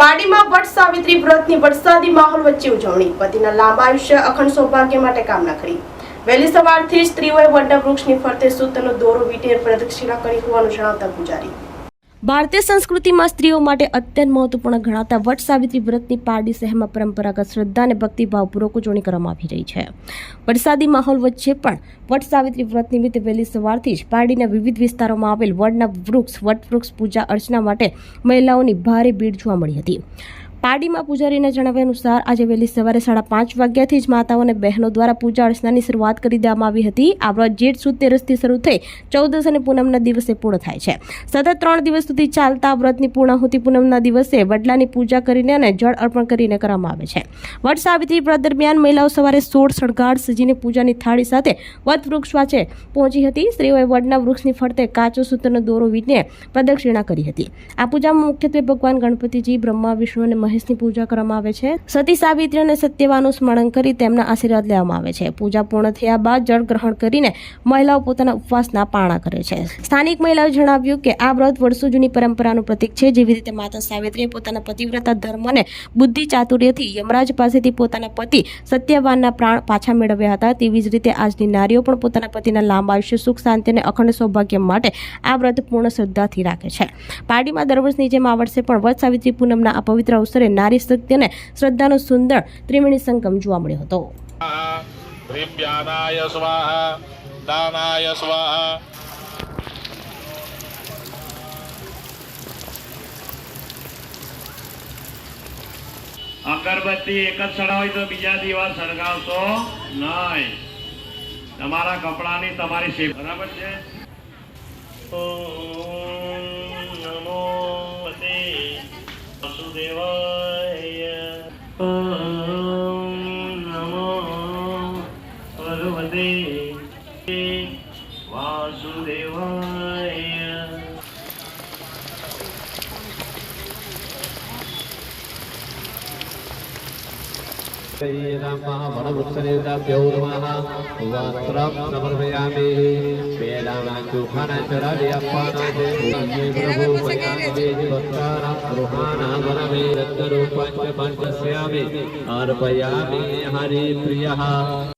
પાડીમાં વટ સાવિત્રી વ્રતની વરસાદી માહોલ વચ્ચે ઉજવણી. પતિના લાંબા આયુષ્ય અખંડ સૌભાગ્ય માટે કામના કરી. વહેલી સવારથી સ્ત્રીઓએ વડના વૃક્ષની ફરતે સૂતરનો દોરો વીંટી પ્રદક્ષિણા કરી હોવાનું જણાવતા પૂજારી. ભારતીય સંસ્કૃતિમાં સ્ત્રીઓ માટે અત્યંત મહત્વપૂર્ણ ગણાતા વટ સાવિત્રી વ્રતની પારડી શહેરમાં પરંપરાગત શ્રદ્ધા અને ભક્તિભાવપૂર્વક ઉજવણી કરવામાં આવી રહી છે. વરસાદી માહોલ વચ્ચે પણ વટ સાવિત્રી વ્રત નિમિત્તે વહેલી સવારથી જ પારડીના વિવિધ વિસ્તારોમાં આવેલ વડના વૃક્ષ પૂજા અર્ચના માટે મહિલાઓની ભારે ભીડ જોવા મળી હતી. પારડીમાં પૂજારીના જણાવ્યા અનુસાર આજે વહેલી સવારે 5:30 વાગ્યાથી જ માતાઓ અને બહેનો દ્વારા પૂજા અર્ચનાની શરૂઆત કરી દેવામાં આવી હતી. આ વ્રત જેઠ સુદ 13થી શરૂ થઈ 14 અને પૂનમના દિવસે પૂર્ણ થાય છે. સતત 3 દિવસ સુધી ચાલતા વ્રતની પૂર્ણાહુતિ પૂનમના દિવસે વડલાની પૂજા કરીને અને જળ અર્પણ કરીને કરવામાં આવે છે. વટ સાવિત્રી વ્રત દરમિયાન મહિલાઓ સવારે 16 શણગાર સજીને પૂજાની થાળી સાથે વટ વૃક્ષ પાસે પહોંચી હતી. સ્ત્રીઓએ વડના વૃક્ષની ફરતે કાચો સૂતરનો દોરો વીંટીને પ્રદક્ષિણા કરી હતી. આ પૂજામાં મુખ્યત્વે ભગવાન ગણપતિજી, બ્રહ્મા, વિષ્ણુ અને મહેશની પૂજા કરવામાં આવે છે. સતી સાવિત્રી અને સત્યવાનું સ્મરણ કરી તેમના આશીર્વાદ લેવામાં આવે છે. પૂજા પૂર્ણ થયા બાદ જળ ગ્રહણ કરીને મહિલાઓ પોતાના ઉપવાસના પારણા કરે છે. સ્થાનિક મહિલાઓએ જણાવ્યું કે આ વ્રત વર્ષો જૂની પરંપરાનું પ્રતીક છે. જેવી રીતે માતા સાવિત્રીએ પોતાના પતિવ્રતા ધર્મ અને બુદ્ધિ ચાતુર્યથી યમરાજ પાસેથી પોતાના પતિ સત્યવાનના પ્રાણ પાછા મેળવ્યા હતા, તેવી જ રીતે આજની નારીઓ પણ પોતાના પતિના લાંબા આયુષ્ય, સુખ, શાંતિ અને અખંડ સૌભાગ્ય માટે આ વ્રત પૂર્ણ શ્રદ્ધાથી રાખે છે. પારડીમાં દર વર્ષની જેમ આ વર્ષે પણ વટ સાવિત્રી પૂનમના આ પવિત્ર અવસરે નારી શક્તિ અને શ્રદ્ધાનો સુંદર ત્રિવેણી સંગમ જોવા મળ્યો હતો. અગરબત્તી એક જ સળગાવી તો બીજા દિવસ સળગાવશો નહીં. તમારા કપડાની તમારી સેવા બરાબર છે. ઓમ નમો વાસુદેવાય. ઓમ નમો ભગવતે વાસુદેવાય.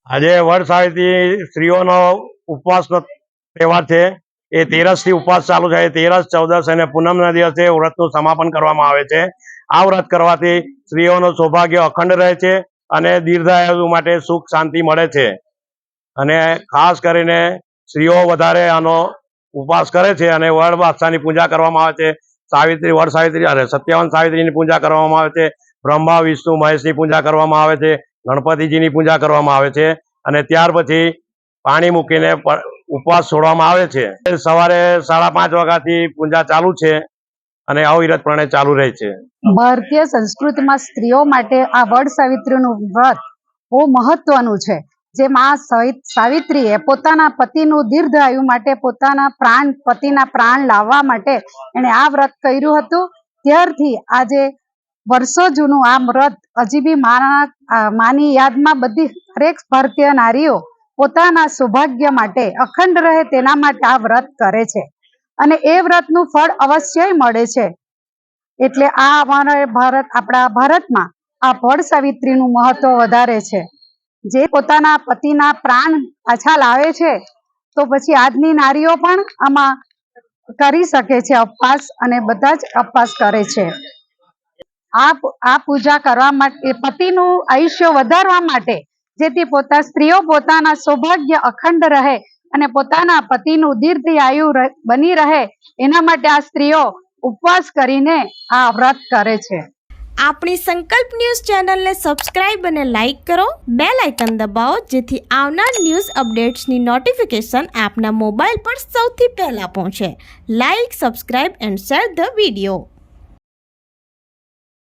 આજે વડ સાવિત્રી સ્ત્રીઓનો ઉપવાસનો તહેવાર છે. એ 13 થી ઉપવાસ ચાલુ થાય. 13, 14 અને પૂનમના દિવસે વ્રતનું સમાપન કરવામાં આવે છે. આ વ્રત કરવાથી સ્ત્રીઓનું સૌભાગ્ય અખંડ રહે છે અને દીર્ઘાયુ માટે સુખ શાંતિ મળે છે. અને ખાસ કરીને સ્ત્રીઓ વધારે આનો ઉપવાસ કરે છે અને વડ બાદશાહની પૂજા કરવામાં આવે છે. વડ સાવિત્રી અને સત્યવાન સાવિત્રીની પૂજા કરવામાં આવે છે. બ્રહ્મા, વિષ્ણુ, મહેશની પૂજા કરવામાં આવે છે. ગણપતિજીની પૂજા કરવામાં આવે છે અને ત્યાર પછી પાણી મૂકીને ઉપવાસ છોડવામાં આવે છે. સવારે 5:30 વાગ્યાથી પૂજા ચાલુ છે અને અવિરતપણે ચાલુ રહે છે. ભારતીય સંસ્કૃતિમાં સ્ત્રીઓ માટે આ વડ સાવિત્રીનું વ્રત બહુ મહત્વનું છે. જે માં સાવિત્રીએ પોતાના પતિનું દીર્ઘ આયુ માટે પતિના પ્રાણ લાવવા માટે એણે આ વ્રત કર્યું હતું. ત્યારથી આજે વર્ષો જૂનું આ વ્રત હજી બી માની યાદમાં બધી દરેક ભારતીય નારીઓ પોતાના સૌભાગ્ય માટે અખંડ રહે તેના માટે આ વ્રત કરે છે અને એ વ્રતનું ફળ અવશ્ય મળે છે. એટલે આ આપણા ભારતમાં આ વડ સાવિત્રીનું મહત્વ વધારે છે. જે પોતાના પતિના પ્રાણ પાછા લાવે છે તો પછી આજની નારીઓ પણ આમાં કરી શકે છે ઉપવાસ, અને બધા જ ઉપવાસ કરે છે. આ પૂજા કરવા માટે પતિનું આયુષ્ય વધારવા માટે, જેથી સ્ત્રીઓ પોતાના સૌભાગ્ય અખંડ રહે અને પોતાના પતિનું દીર્ઘાયુ બની રહે એના માટે આ સ્ત્રીઓ ઉપવાસ કરીને આ વ્રત કરે છે. આપણી સંકલ્પ ન્યૂઝ ચેનલને સબસ્ક્રાઇબ અને લાઇક કરો. બેલ આઇકન દબાવો જેથી આવનાર ન્યૂઝ અપડેટ્સની નોટિફિકેશન આપના મોબાઈલ પર સૌથી પહેલા પહોંચે. Like, subscribe and share the video.